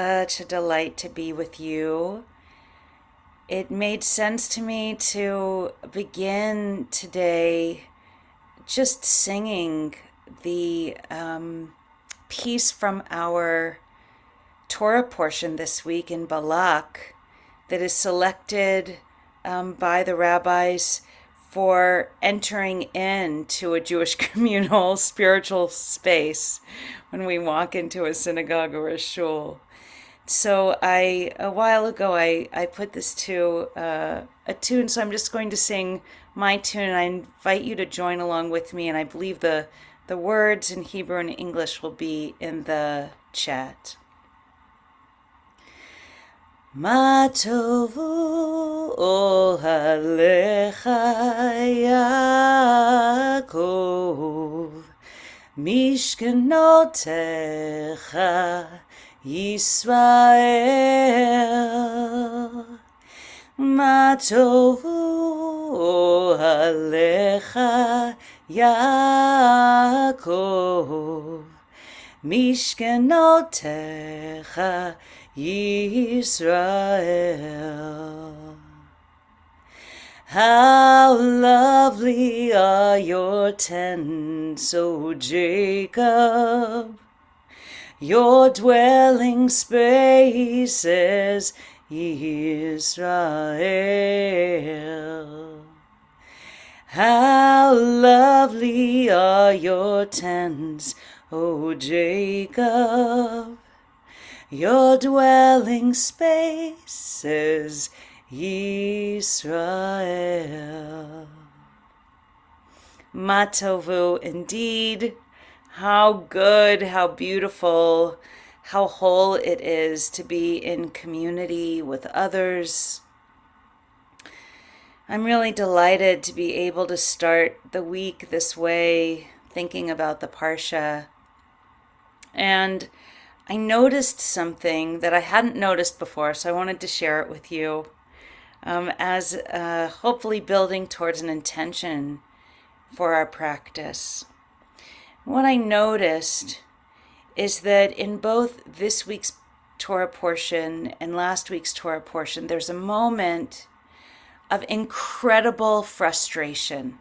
Such a delight to be with you. It made sense to me to begin today just singing the piece from our Torah portion this week in Balak that is selected by the rabbis for entering into a Jewish communal spiritual space when we walk into a synagogue or a shul. So a while ago, I put this to a tune, so I'm just going to sing my tune, and I invite you to join along with me, and I believe the words in Hebrew and English will be in the chat. Ma tovu ohalecha Yaakov mishkenotecha Yisrael. Ma tovu ohalecha Yaakov mishkenotecha Yisrael. How lovely are your tents, O Jacob, your dwelling spaces, Israel. How lovely are your tents, O Jacob, your dwelling spaces, Yisrael. Matovu, indeed, how good, how beautiful, how whole it is to be in community with others. I'm really delighted to be able to start the week this way, thinking about the Parsha. And I noticed something that I hadn't noticed before, so I wanted to share it with you as hopefully building towards an intention for our practice. What I noticed is that in both this week's Torah portion and last week's Torah portion, there's a moment of incredible frustration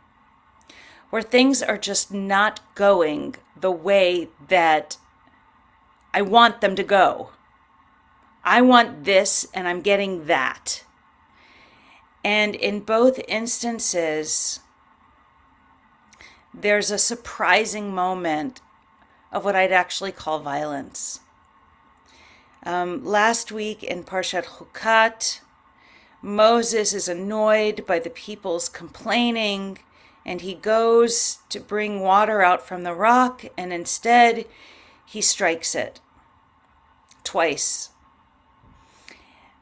where things are just not going the way that I want them to go. I want this and I'm getting that. And in both instances, there's a surprising moment of what I'd actually call violence. Last week in Parshat Chukat, Moses is annoyed by the people's complaining, and he goes to bring water out from the rock, and instead he strikes it twice.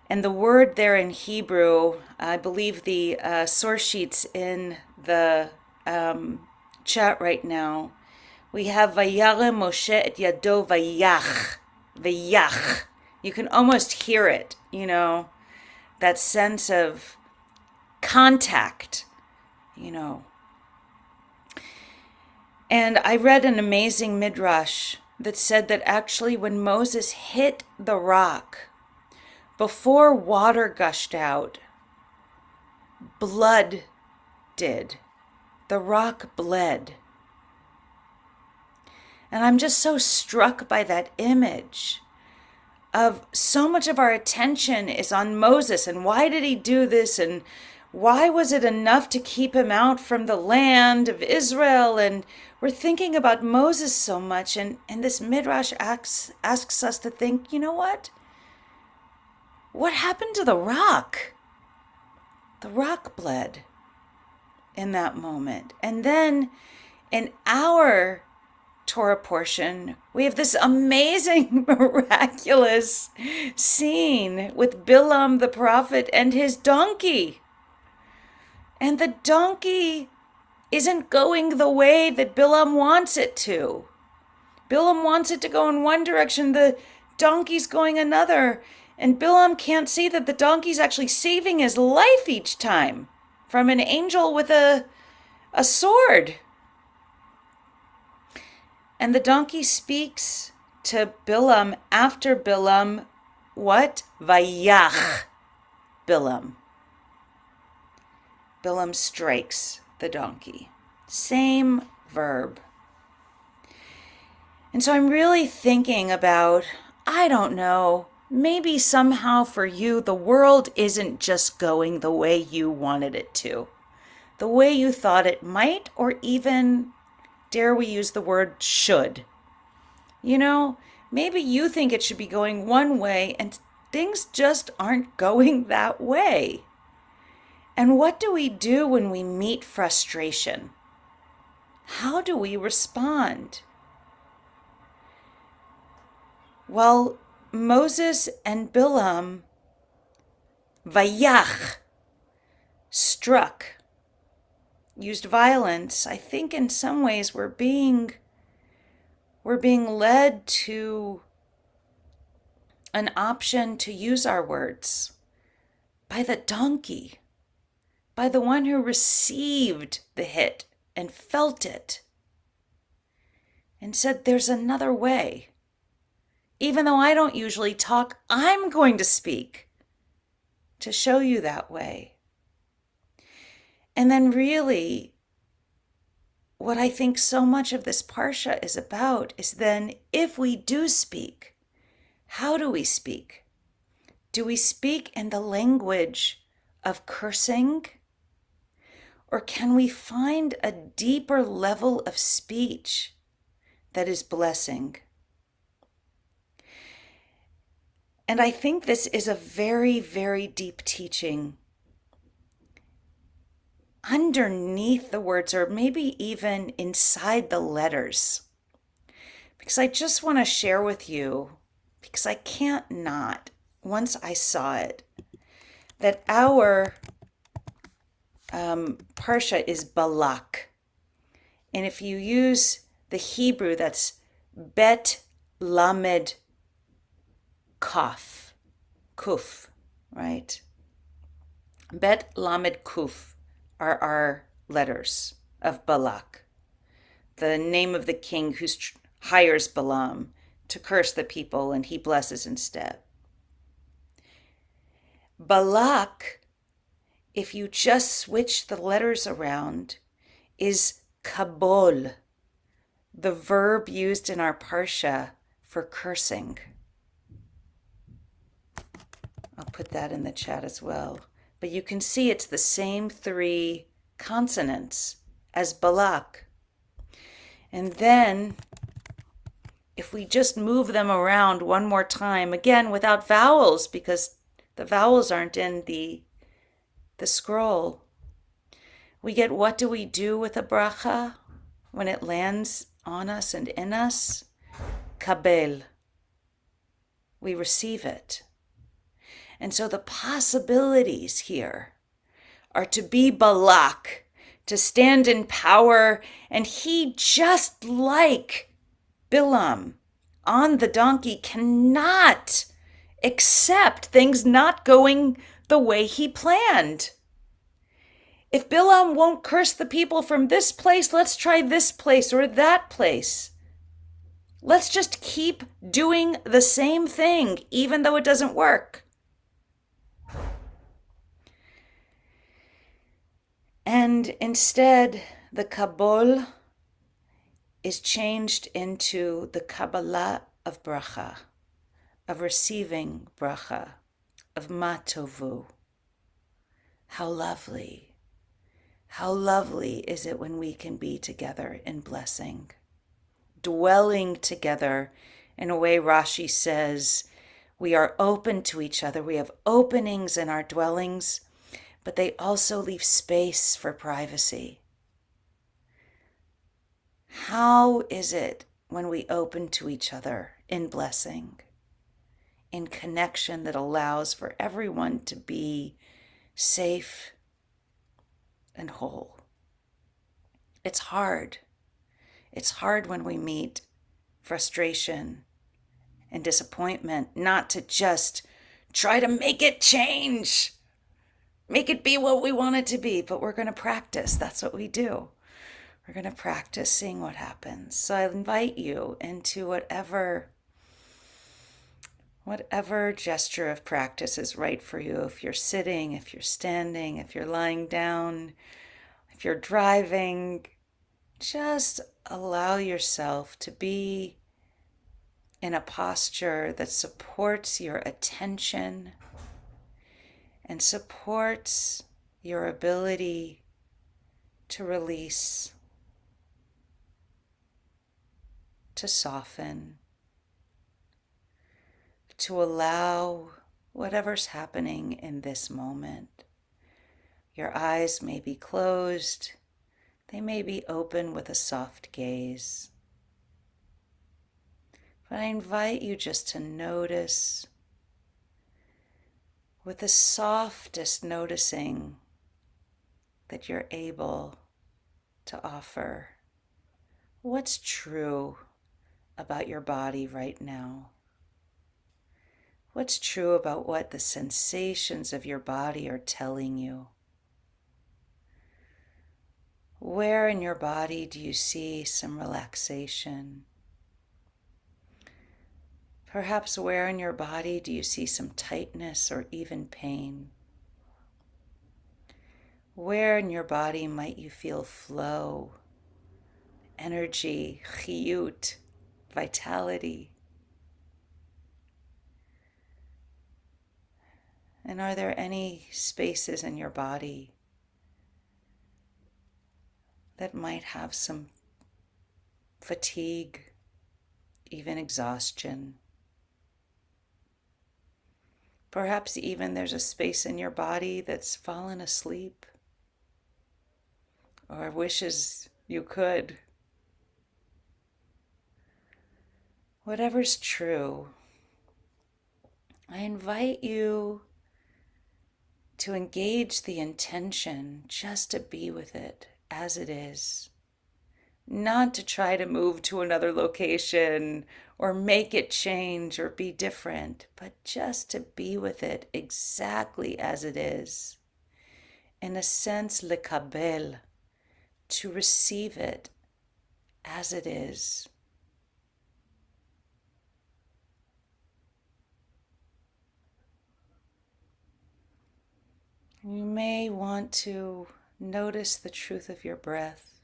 And the word there in Hebrew, I believe the source sheet's in the chat right now. We have Vayareh Moshe et Yado Vayach. Vayach. You can almost hear it, that sense of contact, And I read an amazing midrash that said that actually when Moses hit the rock, before water gushed out, blood did. The rock bled. And I'm just so struck by that image of so much of our attention is on Moses and why did he do this and why was it enough to keep him out from the land of Israel? And we're thinking about Moses so much, and this midrash asks us to think, you know what? What happened to the rock? The rock bled in that moment. And then in our Torah portion, we have this amazing, miraculous scene with Bilam the prophet and his donkey. And the donkey isn't going the way that Bilam wants it to. Bilam wants it to go in one direction, the donkey's going another. And Bilam can't see that the donkey's actually saving his life each time from an angel with a sword. And the donkey speaks to Bilam after Bilam what? Vayach Bilam. Bilam strikes the donkey. Same verb. And so I'm really thinking about, I don't know, maybe somehow for you, the world isn't just going the way you wanted it to, the way you thought it might, or even, dare we use the word, should. You know, maybe you think it should be going one way and things just aren't going that way. And what do we do when we meet frustration? How do we respond? Well, Moses and Bilam, vayach, struck, used violence. I think in some ways we're being led to an option to use our words by the donkey, by the one who received the hit and felt it, and said, there's another way. Even though I don't usually talk, I'm going to speak to show you that way. And then really, what I think so much of this Parsha is about is then, if we do speak, how do we speak? Do we speak in the language of cursing? Or can we find a deeper level of speech that is blessing? And I think this is a very, very deep teaching underneath the words, or maybe even inside the letters. Because I just want to share with you, because I can't not, once I saw it, that our Parsha is Balak. And if you use the Hebrew, that's Bet Lamed Kaf, Kuf, right? Bet Lamed Kuf are our letters of Balak, the name of the king who hires Balaam to curse the people, and he blesses instead. Balak, if you just switch the letters around, is kabol, the verb used in our Parsha for cursing. I'll put that in the chat as well. But you can see it's the same three consonants as Balak. And then, if we just move them around one more time, again without vowels, because the vowels aren't in the scroll, we get, what do we do with a bracha when it lands on us and in us? Kabel. We receive it. And so the possibilities here are to be Balak, to stand in power, and he, just like Bilam on the donkey, cannot accept things not going the way he planned. If Bilam won't curse the people from this place, let's try this place or that place. Let's just keep doing the same thing, even though it doesn't work. And instead, the Kabul is changed into the Kabbalah of bracha, of receiving bracha, of matovu. How lovely. How lovely is it when we can be together in blessing, dwelling together in a way Rashi says we are open to each other. We have openings in our dwellings, but they also leave space for privacy. How is it when we open to each other in blessing, in connection that allows for everyone to be safe and whole? It's hard. It's hard when we meet frustration and disappointment, not to just try to make it change, make it be what we want it to be, but we're going to practice. That's what we do. We're going to practice seeing what happens. So I invite you into whatever Whatever gesture of practice is right for you, if you're sitting, if you're standing, if you're lying down, if you're driving, just allow yourself to be in a posture that supports your attention and supports your ability to release, to soften, to allow whatever's happening in this moment. Your eyes may be closed, they may be open with a soft gaze. But I invite you just to notice, with the softest noticing that you're able to offer, what's true about your body right now? What's true about what the sensations of your body are telling you? Where in your body do you see some relaxation? Perhaps where in your body do you see some tightness or even pain? Where in your body might you feel flow, energy, chiyut, vitality? And are there any spaces in your body that might have some fatigue, even exhaustion? Perhaps even there's a space in your body that's fallen asleep or wishes you could. Whatever's true, I invite you to engage the intention just to be with it as it is. Not to try to move to another location or make it change or be different, but just to be with it exactly as it is. In a sense, le kabel, to receive it as it is. You may want to notice the truth of your breath.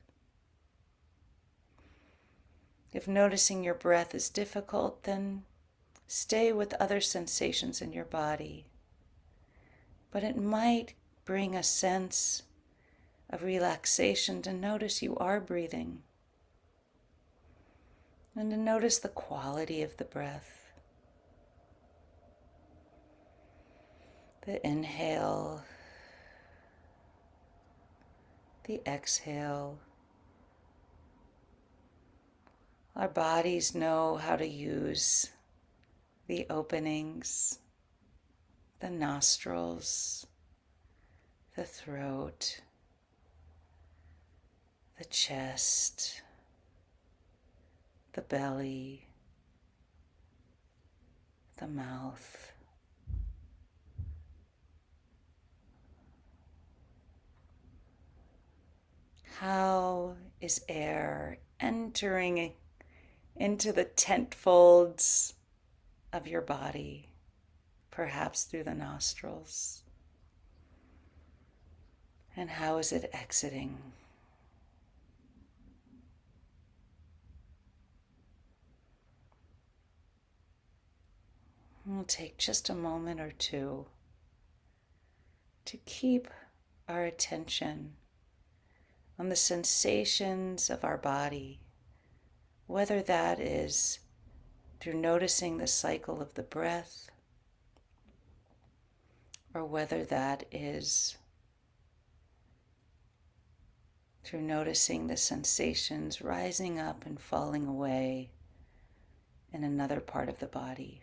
If noticing your breath is difficult, then stay with other sensations in your body. But it might bring a sense of relaxation to notice you are breathing and to notice the quality of the breath. The inhale, the exhale. Our bodies know how to use the openings, the nostrils, the throat, the chest, the belly, the mouth. How is air entering into the tent folds of your body, perhaps through the nostrils? And how is it exiting? We'll take just a moment or two to keep our attention on the sensations of our body, whether that is through noticing the cycle of the breath, or whether that is through noticing the sensations rising up and falling away in another part of the body.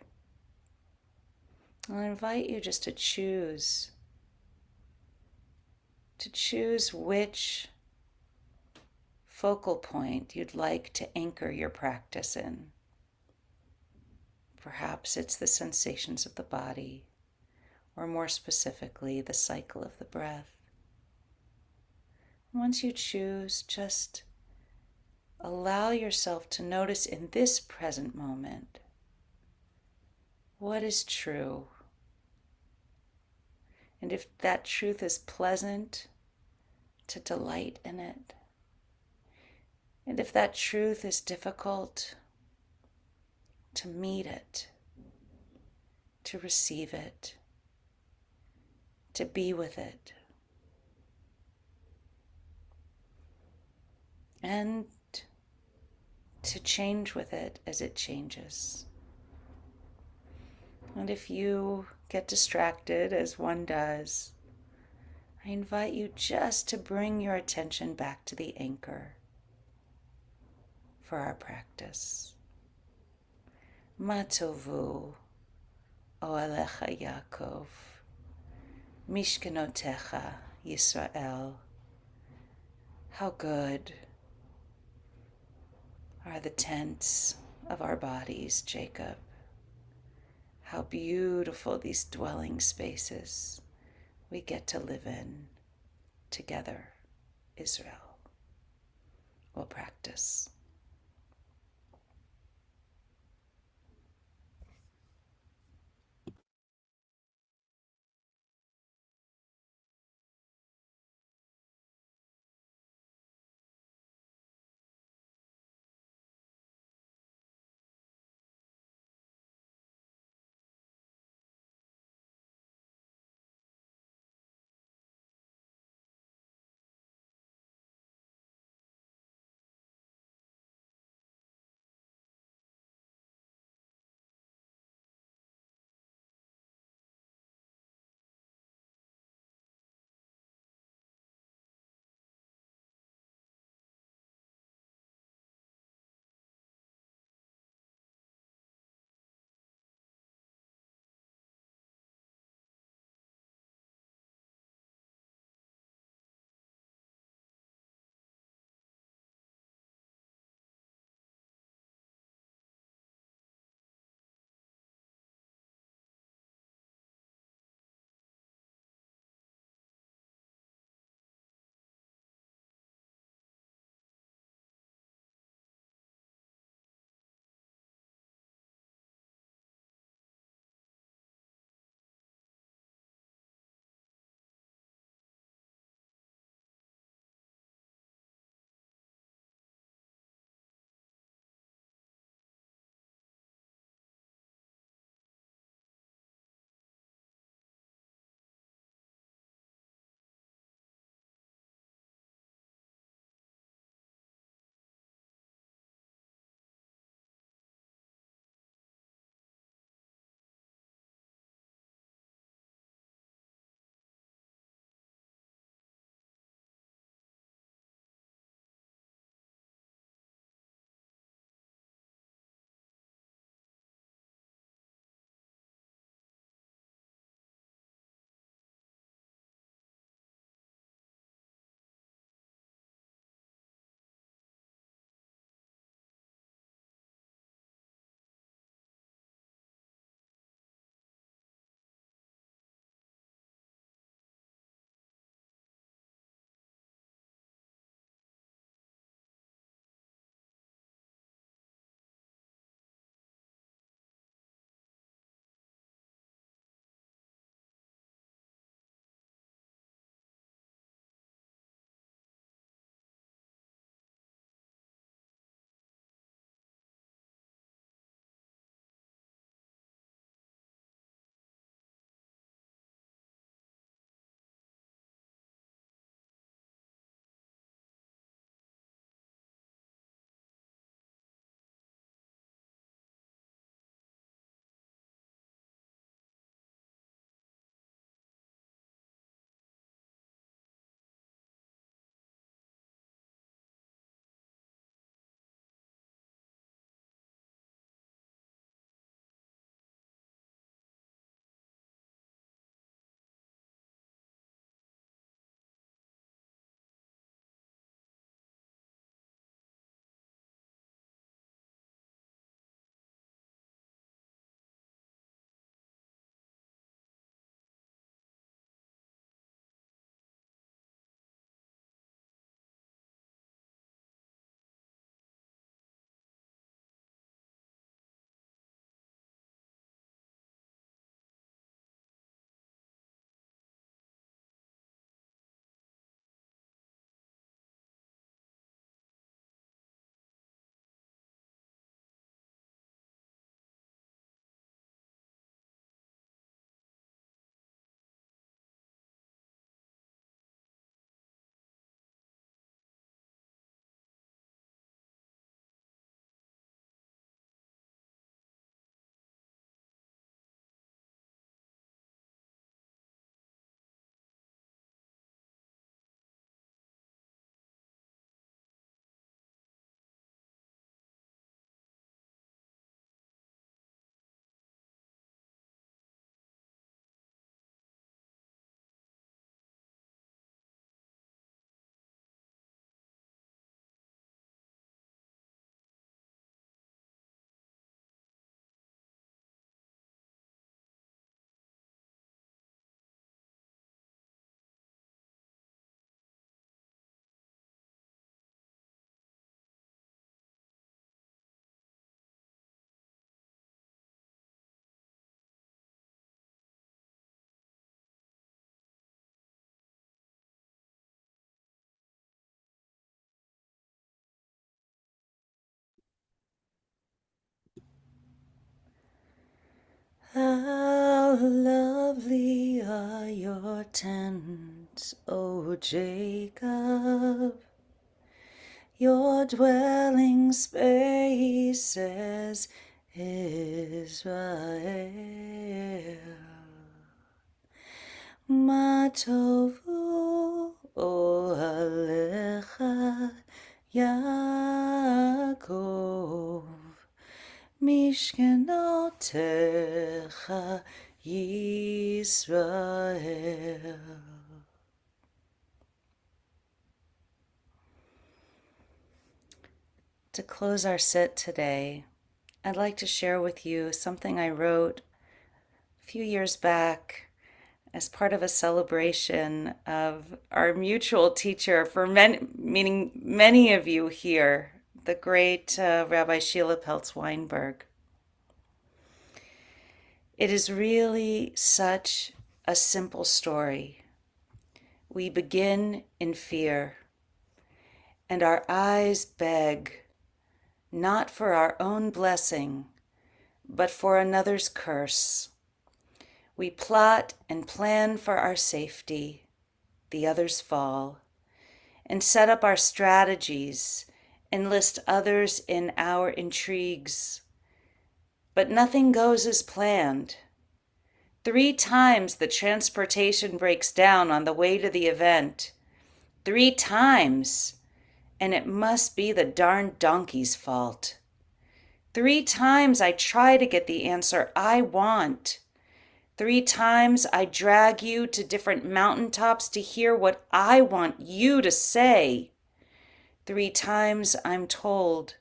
I'll invite you just to choose which focal point you'd like to anchor your practice in. Perhaps it's the sensations of the body, or more specifically, the cycle of the breath. Once you choose, just allow yourself to notice in this present moment what is true. And if that truth is pleasant, to delight in it. And if that truth is difficult, to meet it, to receive it, to be with it. And to change with it as it changes. And if you get distracted, as one does, I invite you just to bring your attention back to the anchor for our practice. Matovu Oalecha Yaakov, Mishkenotecha Yisrael. How good are the tents of our bodies, Jacob. How beautiful these dwelling spaces we get to live in together, Israel. We'll practice. How lovely are your tents, O Jacob, your dwelling spaces, Israel. Ma tovu ohalecha Yaakov, Mishkenotecha Yisrael. To close our sit today, I'd like to share with you something I wrote a few years back as part of a celebration of our mutual teacher for many, meaning many of you here, the great Rabbi Sheila Peltz Weinberg. It is really such a simple story. We begin in fear, and our eyes beg, not for our own blessing, but for another's curse. We plot and plan for our safety, the others fall, and set up our strategies, enlist others in our intrigues. But nothing goes as planned. 3 times the transportation breaks down on the way to the event. 3 times, and it must be the darn donkey's fault. 3 times I try to get the answer I want. 3 times I drag you to different mountaintops to hear what I want you to say. 3 times I'm told,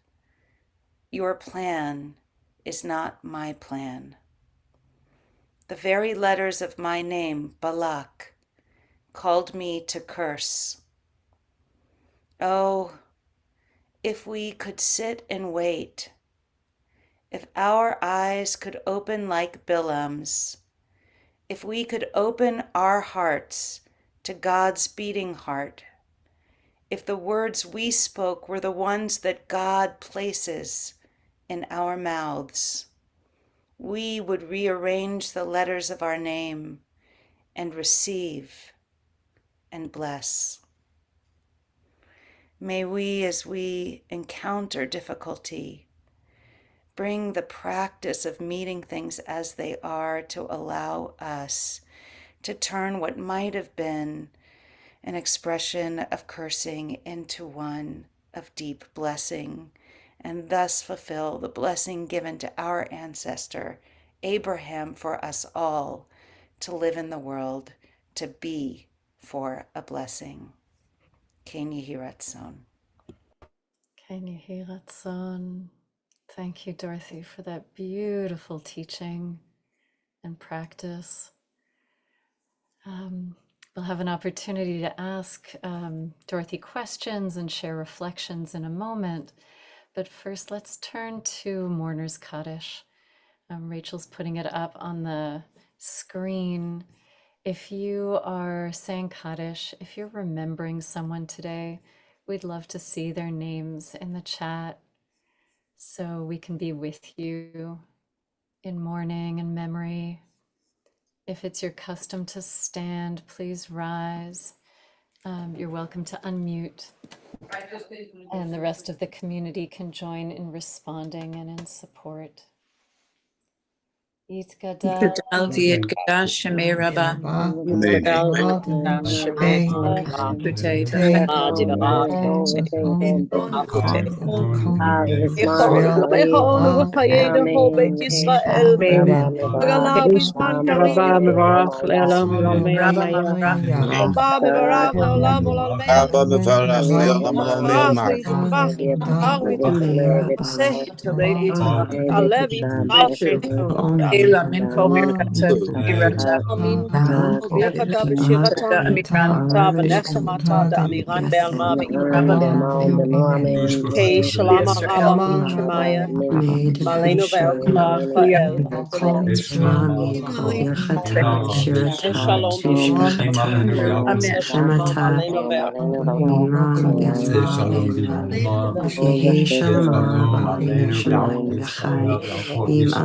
your plan is not my plan. The very letters of my name, Balak, called me to curse. Oh, if we could sit and wait, if our eyes could open like Bilam's, if we could open our hearts to God's beating heart, if the words we spoke were the ones that God places in our mouths, we would rearrange the letters of our name and receive and bless. May we, as we encounter difficulty, bring the practice of meeting things as they are to allow us to turn what might have been an expression of cursing into one of deep blessing, and thus fulfill the blessing given to our ancestor, Abraham, for us all to live in the world, to be for a blessing. Ken Yehi Ratzon. Ken Yehi Ratzon. Thank you, Dorothy, for that beautiful teaching and practice. We'll have an opportunity to ask Dorothy questions and share reflections in a moment. But first, let's turn to Mourner's Kaddish. Rachel's putting it up on the screen. If you are saying Kaddish, if you're remembering someone today, we'd love to see their names in the chat so we can be with you in mourning and memory. If it's your custom to stand, please rise. You're welcome to unmute. And the rest of the community can join in responding and in support. Yitkadal Yitkadash Shemei Rabbah. Yitkadal Shemei Kutei Ela min komi kata irata yakata bishirata amiranta vanessa da amiran belma Rabban Hey shalama raba Israel Shemaya Maleno Ma Velkama Ia Fa'el Shalom Amen Shema Maleno Vel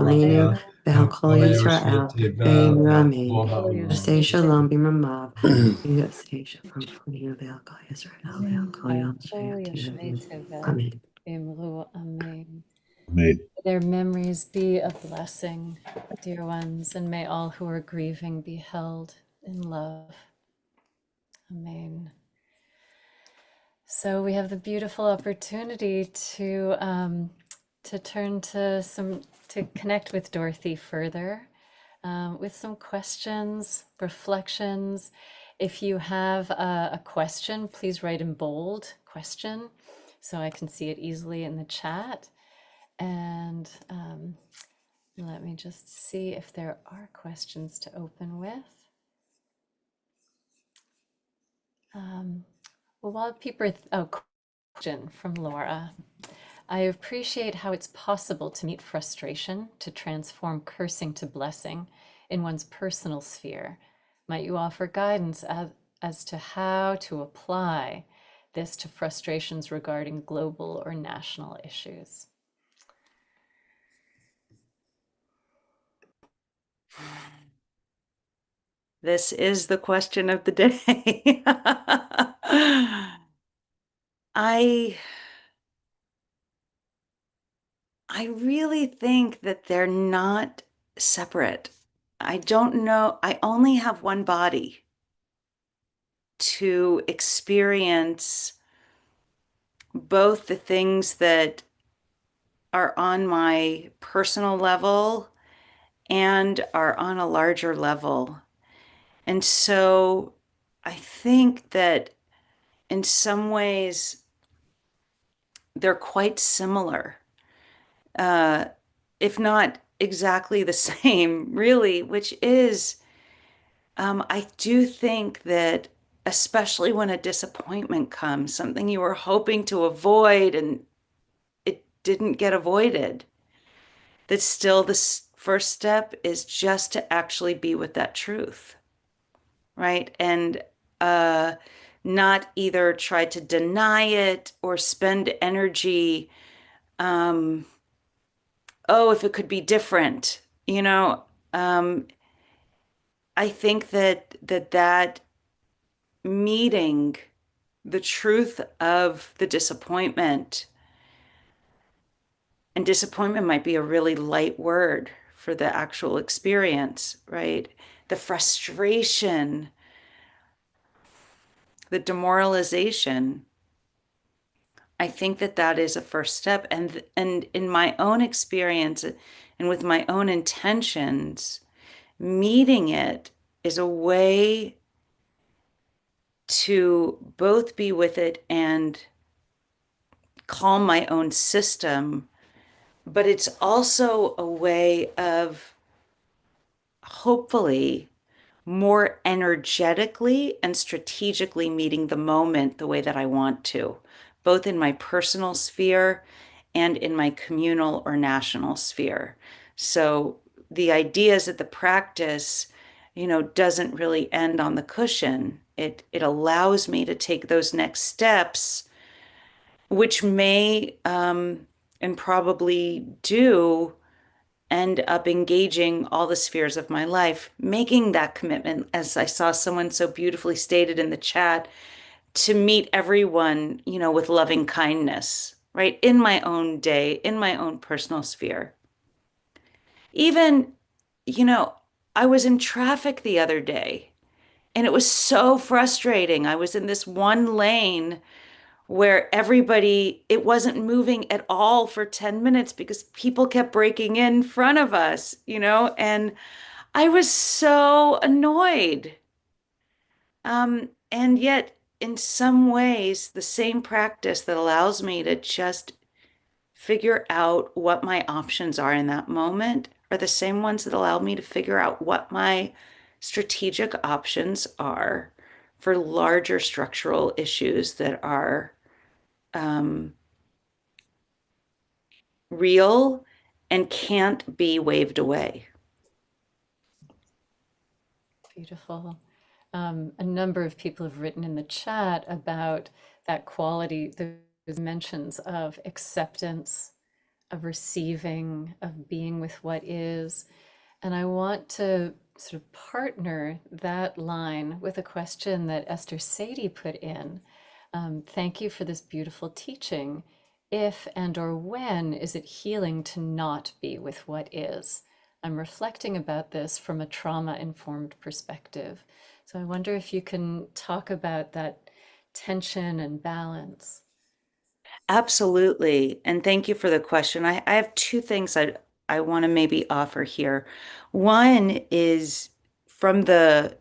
Shalom, Be'al Yisrael, Be'im Stay Shalom B'Mamav, Stay Shalom Be'al Yisrael, Be'al Amen. Amen. Amen. Their memories be a blessing, dear ones, and may all who are grieving be held in love. Amen. So we have the beautiful opportunity to turn to connect with Dorothy further with some questions, reflections. If you have a question, please write in bold question so I can see it easily in the chat. And let me just see if there are questions to open with. Well, while people, question from Laura. I appreciate how it's possible to meet frustration to transform cursing to blessing in one's personal sphere. Might you offer guidance as to how to apply this to frustrations regarding global or national issues? This is the question of the day. I really think that they're not separate. I don't know. I only have one body to experience both the things that are on my personal level and are on a larger level. And so I think that in some ways they're quite similar, if not exactly the same, really, which is, I do think that especially when a disappointment comes, something you were hoping to avoid and it didn't get avoided, that still the first step is just to actually be with that truth, right? And not either try to deny it or spend energy, oh, if it could be different, you know. I think that meeting the truth of the disappointment, and disappointment might be a really light word for the actual experience, right? The frustration, the demoralization. I think that that is a first step. And in my own experience and with my own intentions, meeting it is a way to both be with it and calm my own system, but it's also a way of hopefully more energetically and strategically meeting the moment the way that I want to, both in my personal sphere and in my communal or national sphere. So the idea is that the practice, you know, doesn't really end on the cushion. It allows me to take those next steps, which may and probably do end up engaging all the spheres of my life, making that commitment, as I saw someone so beautifully stated in the chat, to meet everyone, you know, with loving kindness, right? In my own day, in my own personal sphere. Even, you know, I was in traffic the other day and it was so frustrating. I was in this one lane where everybody, it wasn't moving at all for 10 minutes because people kept breaking in front of us, you know, and I was so annoyed. And yet, in some ways, the same practice that allows me to just figure out what my options are in that moment are the same ones that allow me to figure out what my strategic options are for larger structural issues that are real and can't be waved away. Beautiful. A number of people have written in the chat about that quality, those mentions of acceptance, of receiving, of being with what is. And I want to sort of partner that line with a question that Esther Sadie put in. Thank you for this beautiful teaching. If and or when is it healing to not be with what is? I'm reflecting about this from a trauma-informed perspective. So I wonder if you can talk about that tension and balance. Absolutely. And thank you for the question. I have two things I want to maybe offer here. One is from the,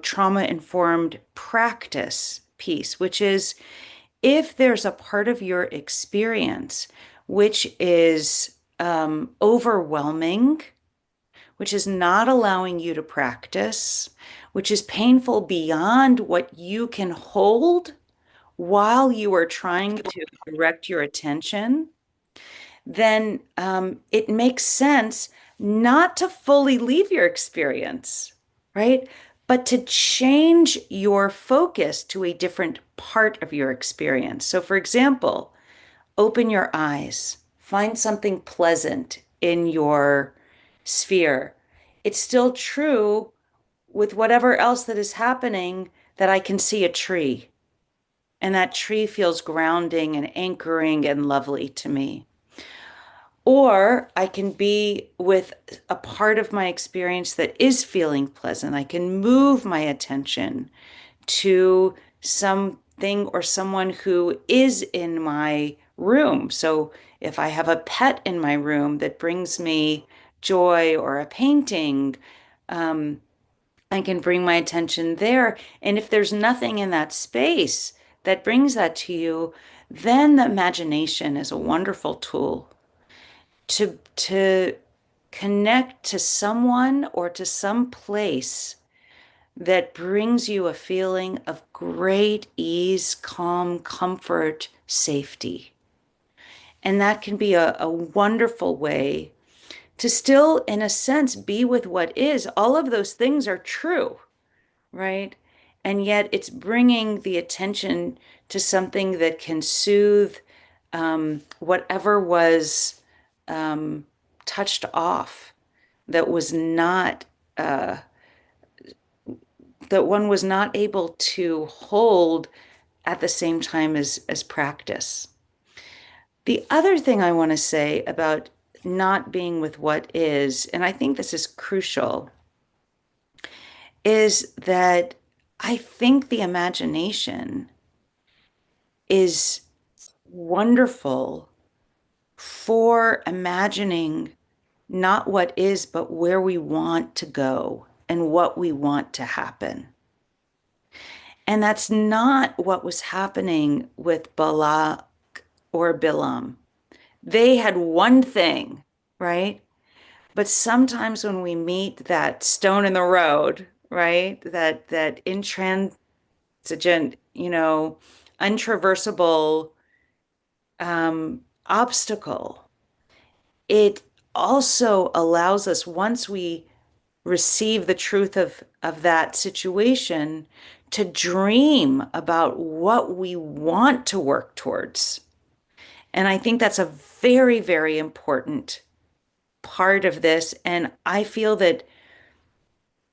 trauma-informed practice piece, which is if there's a part of your experience which is overwhelming, which is not allowing you to practice, which is painful beyond what you can hold while you are trying to direct your attention, then it makes sense not to fully leave your experience, right? But to change your focus to a different part of your experience. So, for example, open your eyes, find something pleasant in your sphere. It's still true with whatever else that is happening that I can see a tree, and that tree feels grounding and anchoring and lovely to me. Or I can be with a part of my experience that is feeling pleasant. I can move my attention to something or someone who is in my room. So if I have a pet in my room that brings me joy or a painting, um, I can bring my attention there. And if there's nothing in that space that brings that to you, then the imagination is a wonderful tool to connect to someone or to some place that brings you a feeling of great ease, calm, comfort, safety. And that can be a wonderful way to still, in a sense, be with what is. All of those things are true, right? And yet it's bringing the attention to something that can soothe whatever was touched off, that was not, that one was not able to hold at the same time as practice. The other thing I want to say about not being with what is, and I think this is crucial, is that I think the imagination is wonderful for imagining not what is, but where we want to go and what we want to happen. And that's not what was happening with Balak or Bilam. They had one thing, right? But sometimes when we meet that stone in the road, right? That intransigent, untraversable obstacle, it also allows us, once we receive the truth of that situation, to dream about what we want to work towards. And I think that's a very, very important part of this. And I feel that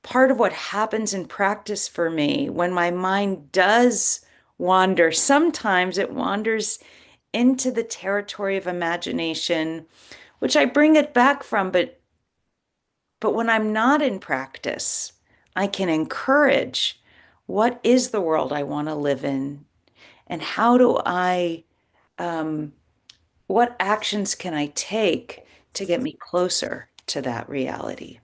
part of what happens in practice for me when my mind does wander, sometimes it wanders into the territory of imagination, which I bring it back from, but when I'm not in practice, I can encourage what is the world I want to live in, and how do what actions can I take to get me closer to that reality?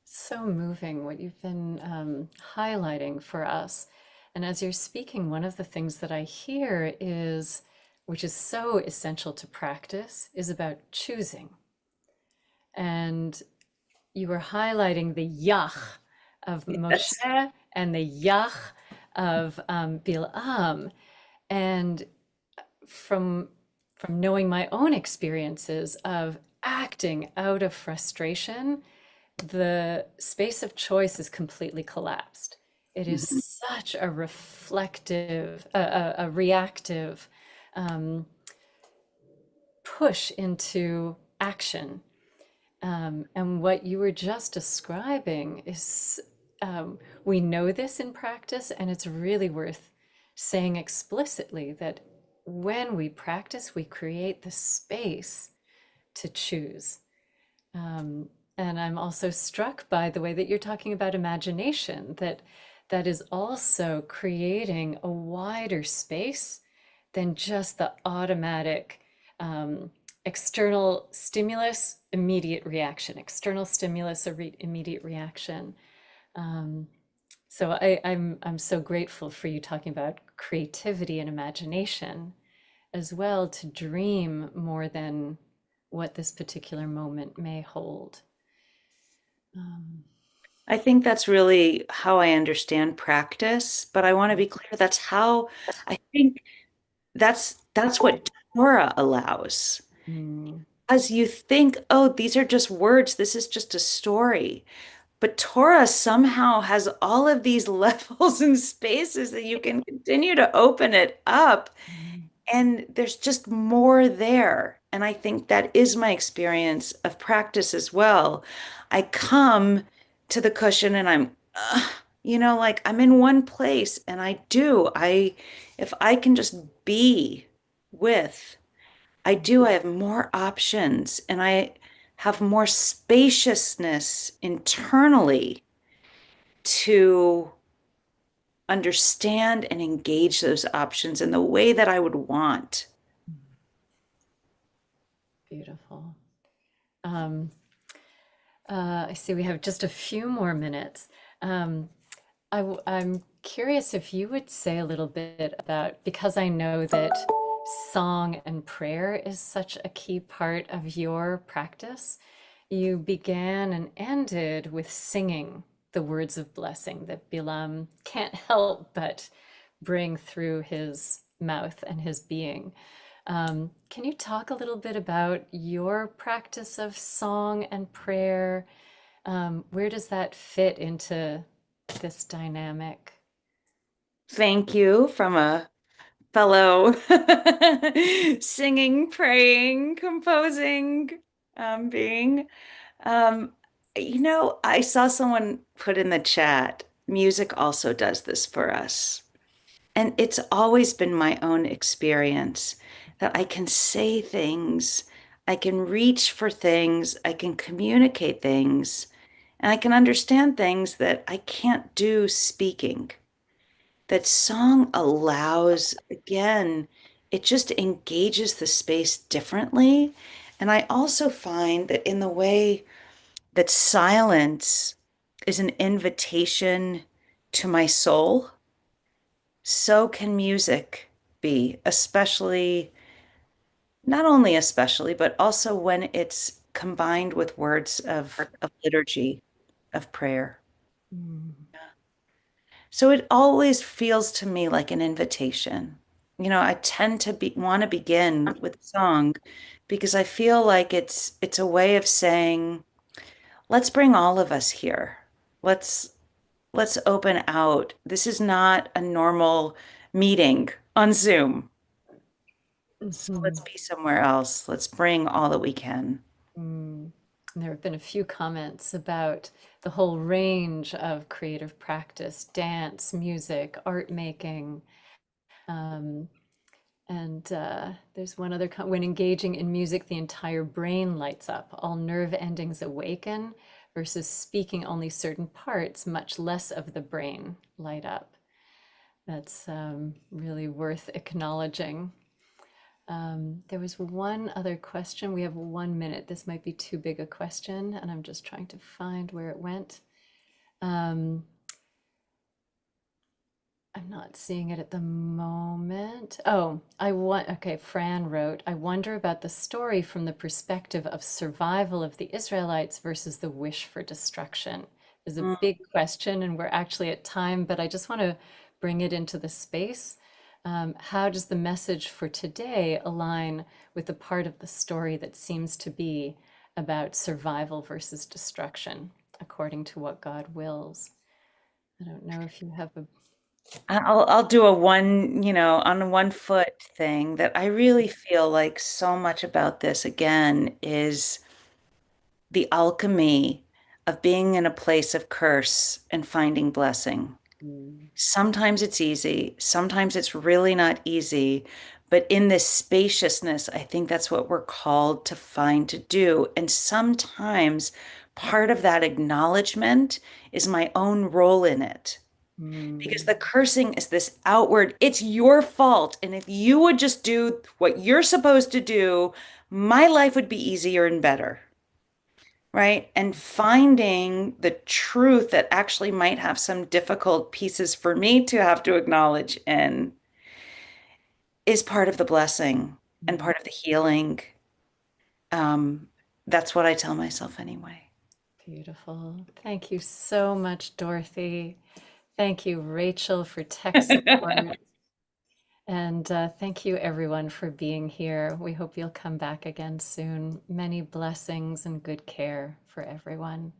So moving what you've been highlighting for us. And as you're speaking, one of the things that I hear is, which is so essential to practice, is about choosing. And you were highlighting the yach of Yes. Moshe and the yach of Bilam. And from knowing my own experiences of acting out of frustration, the space of choice is completely collapsed. It is Mhm. such a reflective, a reactive push into action. And what you were just describing is, we know this in practice, and it's really worth saying explicitly that when we practice, we create the space to choose. And I'm also struck by the way that you're talking about imagination, that that is also creating a wider space than just the automatic external stimulus, immediate reaction, external stimulus, immediate reaction. So I'm so grateful for you talking about creativity and imagination as well, to dream more than what this particular moment may hold. I think that's really how I understand practice, but I want to be clear, that's how I think that's what Torah allows. Mm, As you think, oh, these are just words, this is just a story. But Torah somehow has all of these levels and spaces that you can continue to open it up. mm, And there's just more there. And I think that is my experience of practice as well. I come to the cushion and I'm, like I'm in one place and if I can just be with, I have more options and I have more spaciousness internally to understand and engage those options in the way that I would want. beautiful. Um, I see we have just a few more minutes. Um, I'm curious if you would say a little bit about, because I know that song and prayer is such a key part of your practice. You began and ended with singing the words of blessing that Bilam can't help but bring through his mouth and his being. Can you talk a little bit about your practice of song and prayer? Where does that fit into this dynamic? Thank you from a fellow singing, praying, composing being. Um, I saw someone put in the chat, music also does this for us. And it's always been my own experience that I can say things, I can reach for things, I can communicate things, and I can understand things that I can't do speaking. That song allows, again, it just engages the space differently. And I also find that in the way that silence is an invitation to my soul, so can music be, especially, not only especially, but also when it's combined with words of liturgy, of prayer. Mm, So it always feels to me like an invitation. I tend to want to begin with song because I feel like it's a way of saying, let's bring all of us here. Let's let's open out. This is not a normal meeting on Zoom. So let's mhm, be somewhere else. Let's bring all that we can. mm. And there have been a few comments about the whole range of creative practice, dance, music, art making. Um, and there's one other, when engaging in music, the entire brain lights up. All nerve endings awaken versus speaking only certain parts, much less of the brain light up. That's really worth acknowledging. There was one other question. We have 1 minute. This might be too big a question, and I'm just trying to find where it went. Um, I'm not seeing it at the moment. Oh, okay, Fran wrote, I wonder about the story from the perspective of survival of the Israelites versus the wish for destruction. There's a Mm. big question, and we're actually at time, but I just want to bring it into the space. How does the message for today align with the part of the story that seems to be about survival versus destruction, according to what God wills? I don't know if you have a I'll do a one, on one foot thing that I really feel like so much about this again is the alchemy of being in a place of curse and finding blessing. Mm, Sometimes it's easy, sometimes it's really not easy, but in this spaciousness, I think that's what we're called to find to do. And sometimes part of that acknowledgement is my own role in it. Because mm, the cursing is this outward, it's your fault. And if you would just do what you're supposed to do, my life would be easier and better. Right. And finding the truth that actually might have some difficult pieces for me to have to acknowledge in is part of the blessing and mm. part of the healing. Um, that's what I tell myself anyway. Beautiful. Thank you so much, Dorothy. Thank you, Rachel, for tech support. And thank you, everyone, for being here. We hope you'll come back again soon. Many blessings and good care for everyone.